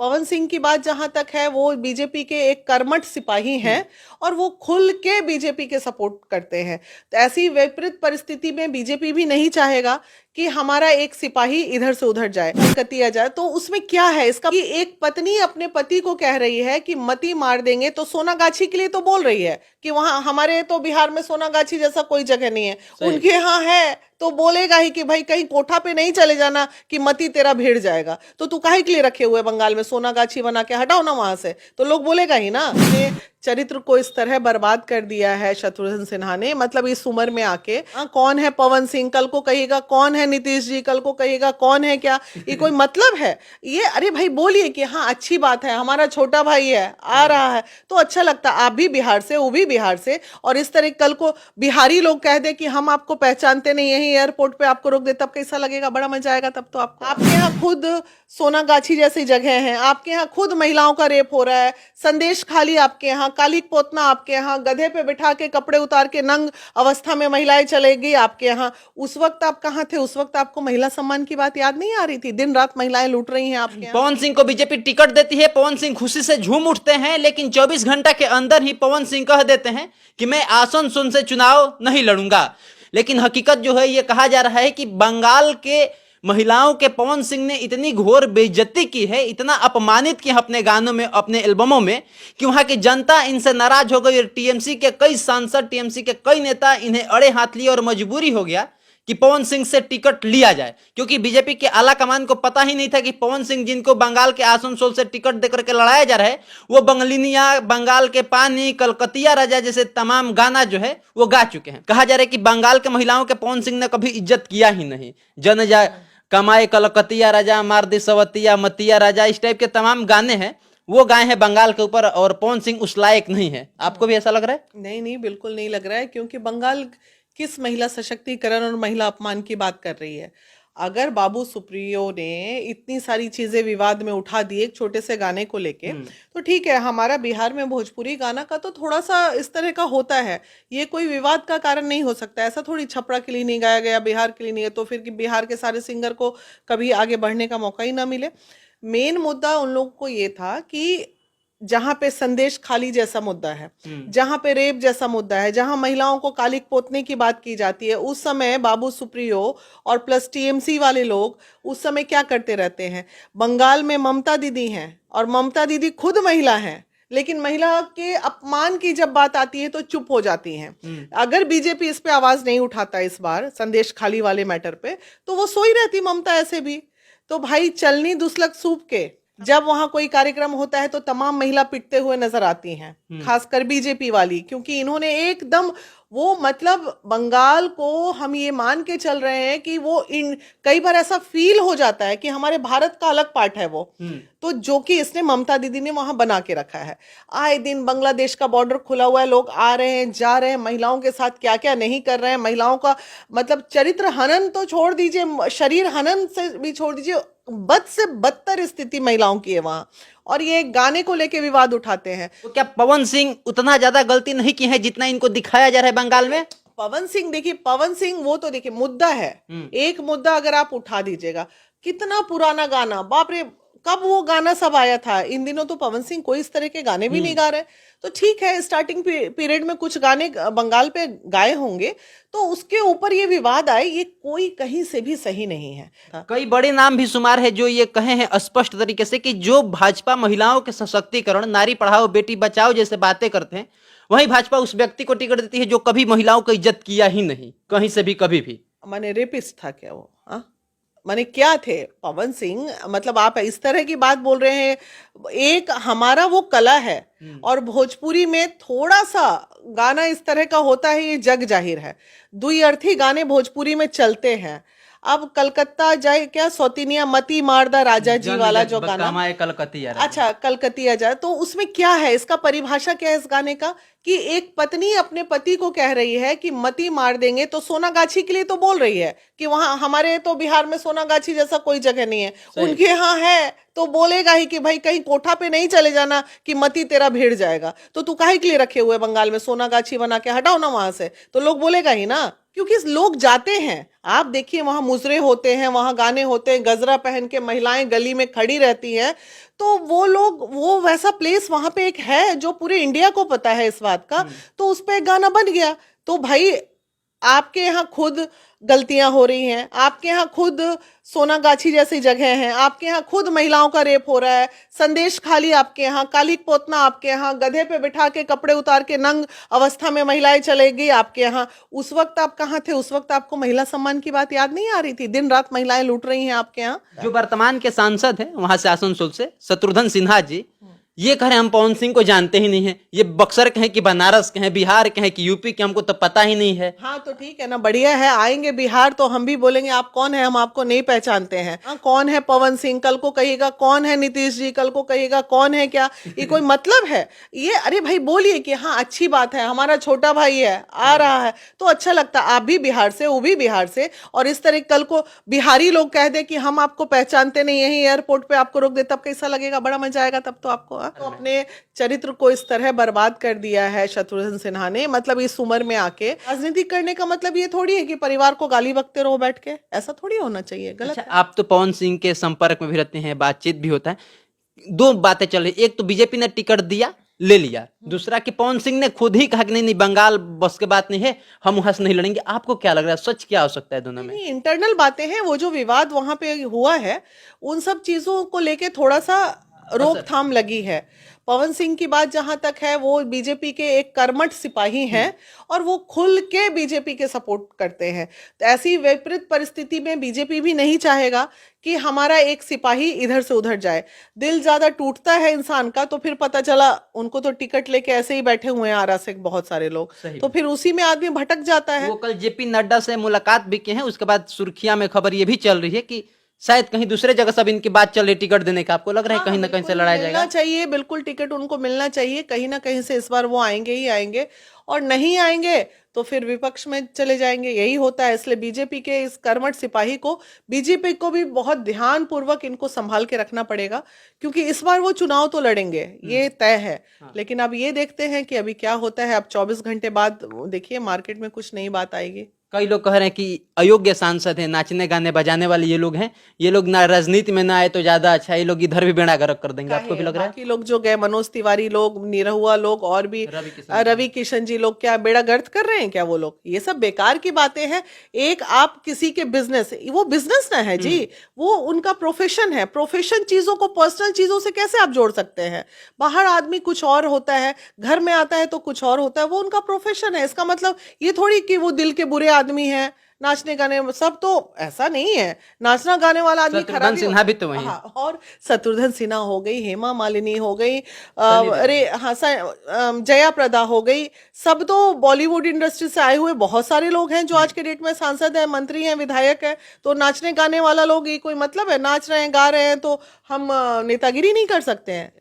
पवन सिंह की बात जहां तक है, वो बीजेपी के एक कर्मठ सिपाही हैं और वो खुल के बीजेपी के सपोर्ट करते हैं। तो ऐसी विपरीत परिस्थिति में बीजेपी भी नहीं चाहेगा कि हमारा एक सिपाही इधर से उधर जाए, कतिया जाए। तो उसमें क्या है इसका कि एक पत्नी अपने पति को कह रही है कि मती मार देंगे, तो सोनागाछी के लिए तो बोल रही है कि वहां हमारे तो बिहार में सोनागाछी जैसा कोई जगह नहीं है, उनके यहाँ है तो बोलेगा ही कि भाई कहीं कोठा पे नहीं चले जाना कि मती तेरा भिड़ जाएगा, तो तू काहे के लिए रखे हुए बंगाल में सोनागाछी बना के हटाओ ना वहां से, तो लोग बोलेगा ही ना। चरित्र को इस तरह बर्बाद कर दिया है शत्रुघ्न सिन्हा ने, मतलब इस उम्र में आके। कौन है पवन सिंह, कल को कहिएगा कौन है नीतीश जी, कल को कहिएगा कौन है क्या, ये कोई मतलब है ये? अरे भाई बोलिए कि हाँ अच्छी बात है, हमारा छोटा भाई है आ रहा है तो अच्छा लगता। आप भी बिहार से, वो भी बिहार से, और इस तरह कल को बिहारी लोग कह दे कि हम आपको पहचानते नहीं, यही एयरपोर्ट पे आपको रोक दे, तब कैसा लगेगा? बड़ा मजा आएगा तब तो आपको। आपके यहाँ खुद सोनागाछी जैसी जगह है, आपके यहाँ खुद महिलाओं का रेप हो रहा है, संदेश खाली आपके यहाँ, कालिक पोतना आपके यहाँ, गधे पे बिठा के कपड़े उतार के नंग अवस्था में महिलाएं चलेगी आपके यहाँ। उस वक्त आप कहाँ थे? उस वक्त आपको महिला सम्मान की बात याद नहीं आ रही थी? दिन रात महिलाएं लूट रही हैं आपके यहाँ। पवन सिंह को बीजेपी टिकट देती है, पवन सिंह खुशी से झूम उठते हैं, लेकिन 24 घंटा के अंदर ही पवन सिंह कह देते हैं कि मैं आसनसोल से चुनाव नहीं लड़ूंगा। लेकिन हकीकत जो है, ये कहा जा रहा है कि बंगाल के महिलाओं के पवन सिंह ने इतनी घोर बेइज्जती की है, इतना अपमानित किया अपने गानों में, अपने एल्बमों में, कि वहां की जनता इनसे नाराज हो गई और टीएमसी के कई सांसद, टीएमसी के कई नेता इन्हें अड़े हाथ लिए और मजबूरी हो गया कि पवन सिंह से टिकट लिया जाए, क्योंकि बीजेपी के आला कमान को पता ही नहीं था कि पवन सिंह, जिनको बंगाल के आसनसोल से टिकट देकर के लड़ाया जा रहा है, वो बंगलिनिया, बंगाल के पानी, कलकतिया राजा जैसे तमाम गाना जो है वो गा चुके हैं। कहा जा रहा है कि बंगाल के महिलाओं के पवन सिंह ने कभी इज्जत किया ही नहीं। जन जा कमाए कलकतिया राजा, मार दे सवतिया मतिया राजा, इस टाइप के तमाम गाने हैं वो गाए हैं बंगाल के ऊपर, और पवन सिंह उस लायक नहीं है। आपको भी ऐसा लग रहा है? नहीं नहीं, बिल्कुल नहीं लग रहा है, क्योंकि बंगाल किस महिला सशक्तिकरण और महिला अपमान की बात कर रही है? अगर बाबू सुप्रियो ने इतनी सारी चीजें विवाद में उठा दी एक छोटे से गाने को लेके, तो ठीक है, हमारा बिहार में भोजपुरी गाना का तो थोड़ा सा इस तरह का होता है, ये कोई विवाद का कारण नहीं हो सकता। ऐसा थोड़ी छपरा के लिए नहीं गाया गया, बिहार के लिए नहीं है, तो फिर कि बिहार के सारे सिंगर को कभी आगे बढ़ने का मौका ही ना मिले। मेन मुद्दा उन लोगों को ये था कि जहां पे संदेश खाली जैसा मुद्दा है, जहां पे रेप जैसा मुद्दा है, जहां महिलाओं को कालिक पोतने की बात की जाती है, उस समय बाबू सुप्रियो और प्लस टीएमसी वाले लोग उस समय क्या करते रहते हैं? बंगाल में ममता दीदी हैं और ममता दीदी खुद महिला हैं, लेकिन महिला के अपमान की जब बात आती है तो चुप हो जाती हैं। अगर बीजेपी इस पे आवाज नहीं उठाता इस बार संदेश खाली वाले मैटर पे, तो वो सोई रहती ममता ऐसे भी। तो भाई चलनी दुसलक सूप के जब वहां कोई कार्यक्रम होता है तो तमाम महिला पिटते हुए नजर आती हैं, खासकर बीजेपी वाली, क्योंकि इन्होंने एकदम वो, मतलब बंगाल को हम ये मान के चल रहे हैं कि वो कई बार ऐसा फील हो जाता है कि हमारे भारत का अलग पार्ट है वो, तो जो कि इसने ममता दीदी ने वहां बना के रखा है। आए दिन बांग्लादेश का बॉर्डर खुला हुआ है, लोग आ रहे हैं जा रहे हैं, महिलाओं के साथ क्या क्या नहीं कर रहे हैं, महिलाओं का मतलब चरित्र हनन तो छोड़ दीजिए, शरीर हनन से भी छोड़ दीजिए, बद से बदतर स्थिति महिलाओं की है वहां, और ये गाने को लेके विवाद उठाते हैं। तो क्या पवन सिंह उतना ज्यादा गलती नहीं की है जितना इनको दिखाया जा रहा है बंगाल में? पवन सिंह, देखिए पवन सिंह वो तो देखिए मुद्दा है, एक मुद्दा अगर आप उठा दीजिएगा, कितना पुराना गाना, बाप रे, कब वो गाना सब आया था? इन दिनों तो पवन सिंह कोई इस तरह के गाने भी नहीं गा रहे। तो ठीक है, स्टार्टिंग पीरियड में कुछ गाने बंगाल पे गाए होंगे, तो उसके ऊपर ये विवाद आए, ये कोई कहीं से भी सही नहीं है। कई बड़े नाम भी शुमार है जो ये कहे हैं स्पष्ट तरीके से कि जो भाजपा महिलाओं के सशक्तिकरण, नारी पढ़ाओ बेटी बचाओ जैसे बातें करते हैं, वही भाजपा उस व्यक्ति को टिकट देती है जो कभी महिलाओं को इज्जत किया ही नहीं, कहीं से भी कभी भी। माने रेपिस्ट था क्या वो? माने क्या थे पवन सिंह? मतलब आप इस तरह की बात बोल रहे हैं। एक हमारा वो कला है, और भोजपुरी में थोड़ा सा गाना इस तरह का होता है, ये जग जाहिर है। द्विअर्थी गाने भोजपुरी में चलते हैं। अब कलकत्ता जाए क्या, सौतीनिया मती मारदा राजा जी वाला जो गाना, कलकतिया, अच्छा कलकतिया जाए, तो उसमें क्या है? इसका परिभाषा क्या है इस गाने का कि एक पत्नी अपने पति को कह रही है कि मती मार देंगे, तो सोनागाछी के लिए तो बोल रही है कि वहां हमारे तो बिहार में सोनागाछी जैसा कोई जगह नहीं है, उनके यहाँ है तो बोलेगा ही कि भाई कहीं कोठा पे नहीं चले जाना कि मती तेरा भिड़ जाएगा, तो तू काहे के लिए रखे हुए बंगाल में सोनागाछी बना के हटाओ ना वहां से, तो लोग बोलेगा ही ना। क्योंकि लोग जाते हैं, आप देखिए वहां मुजरे होते हैं, वहां गाने होते हैं, गजरा पहन के महिलाएं गली में खड़ी रहती हैं, तो वो लोग, वो वैसा प्लेस वहां पे एक है जो पूरे इंडिया को पता है इस बात का, तो उस पे एक गाना बन गया। तो भाई आपके यहाँ खुद गलतियां हो रही हैं, आपके यहाँ खुद सोनागाछी जैसी जगह हैं, आपके यहाँ खुद महिलाओं का रेप हो रहा है, संदेश खाली आपके यहाँ, कालिक पोतना आपके यहाँ, गधे पे बिठा के कपड़े उतार के नंग अवस्था में महिलाएं चलेगी आपके यहाँ। उस वक्त आप कहाँ थे? उस वक्त आपको महिला सम्मान की बात याद नहीं आ रही थी? दिन रात महिलाएं लूट रही हैं आपके यहाँ। जो वर्तमान के सांसद हैं वहां से आसनसोल से शत्रुघ्न सिन्हा जी, ये कह रहे हैं हम पवन सिंह को जानते ही नहीं है, ये बक्सर के हैं कि बनारस के हैं, बिहार के हैं कि यूपी के, हमको तो पता ही नहीं है। हाँ तो ठीक है ना, बढ़िया है, आएंगे बिहार तो हम भी बोलेंगे आप कौन है, हम आपको नहीं पहचानते हैं। हाँ, कौन है पवन सिंह, कल को कहिएगा कौन है नीतीश जी, कल को कहिएगा कौन है क्या, ये कोई मतलब है ये? अरे भाई बोलिए कि हाँ अच्छी बात है, हमारा छोटा भाई है आ रहा है तो अच्छा लगता। आप भी बिहार से, वो भी बिहार से, और इस तरह कल को बिहारी लोग कह दे कि हम आपको पहचानते नहीं, यही एयरपोर्ट पे आपको रोक दे, तब कैसा लगेगा? बड़ा मजा आएगा तब तो आपको। हाँ? तो अपने चरित्र को इस तरह बर्बाद कर दिया है शत्रुघ्न सिन्हा ने, मतलब इस उम्र में आके राजनीति करने का मतलब ये थोड़ी है कि परिवार को गाली बकते रहो बैठ के, ऐसा थोड़ी होना चाहिए, गलत अच्छा, है। आप तो पवन सिंह के संपर्क में भी रहते हैं, बातचीत भी होता है, दो बातें चल रही, एक तो बीजेपी ने टिकट दिया ले लिया, दूसरा कि पवन सिंह ने खुद ही कहा कि नहीं नहीं बंगाल बस के बात नहीं है, हम वहां से नहीं लड़ेंगे। आपको क्या लग रहा है, सच क्या हो सकता है दोनों में? नहीं, इंटरनल बातें हैं, वो जो विवाद वहां पे हुआ है उन सब चीजों को लेके थोड़ा सा रोकथाम लगी है। पवन सिंह की बात जहां तक है, वो बीजेपी के एक कर्मठ सिपाही हैं और वो खुल के बीजेपी के सपोर्ट करते हैं। तो ऐसी विपरीत परिस्थिति में बीजेपी भी नहीं चाहेगा कि हमारा एक सिपाही इधर से उधर जाए। दिल ज्यादा टूटता है इंसान का, तो फिर पता चला उनको तो टिकट लेके ऐसे ही बैठे हुए हैं आरा से बहुत सारे लोग, तो फिर उसी में आदमी भटक जाता है। वो कल जेपी नड्डा से मुलाकात भी की है, उसके बाद सुर्खिया में खबर ये भी चल रही है कि शायद कहीं दूसरे जगह सब इनकी बात चल रही टिकट देने का। आपको लग रहा है कहीं ना कहीं से लड़ाया जाएगा? मिलना चाहिए, बिल्कुल टिकट उनको मिलना चाहिए, कहीं ना कहीं से इस बार वो आएंगे ही आएंगे, और नहीं आएंगे तो फिर विपक्ष में चले जाएंगे, यही होता है। इसलिए बीजेपी के इस कर्मठ सिपाही को, बीजेपी को भी बहुत ध्यान पूर्वक इनको संभाल के रखना पड़ेगा, क्योंकि इस बार वो चुनाव तो लड़ेंगे, ये तय है। लेकिन अब ये देखते हैं कि अभी क्या होता है। अब 24 घंटे बाद देखिए मार्केट में कुछ नई बात आएगी। कई लोग कह रहे हैं कि अयोग्य सांसद हैं, नाचने गाने बजाने वाले ये लोग हैं, ये लोग ना राजनीति में ना आए तो ज्यादा अच्छा, ये लोग इधर भी बेड़ा गर्क कर देंगे। आपको भी लग रहा है? बाकी लोग जो गए, मनोज तिवारी लोग, निरहुआ लोग, और भी रवि किशन जी लोग, क्या बेड़ा गर्क कर रहे हैं क्या वो लोग? ये सब बेकार की बातें हैं। एक आप किसी के बिजनेस, वो बिजनेस ना है जी, वो उनका प्रोफेशन है। प्रोफेशन चीजों को पर्सनल चीजों से कैसे आप जोड़ सकते हैं? बाहर आदमी कुछ और होता है, घर में आता है तो कुछ और होता है, वो उनका प्रोफेशन है। इसका मतलब ये थोड़ी कि वो दिल के बुरे आदमी है, नाचने गाने सब तो ऐसा नहीं है। नाचना गाने वाला आदमी खराब सिन्हा भी तो वही है। हाँ, और शत्रुघ्न सिन्हा हो गई, हेमा मालिनी हो गई, अरे हाँ, जया प्रदा हो गई, सब तो बॉलीवुड इंडस्ट्री से आए हुए बहुत सारे लोग हैं जो आज के डेट में सांसद हैं, मंत्री हैं, विधायक हैं। तो नाचने गाने वाला लोग, ये कोई मतलब है? नाच रहे हैं, गा रहे हैं तो हम नेतागिरी नहीं कर सकते हैं?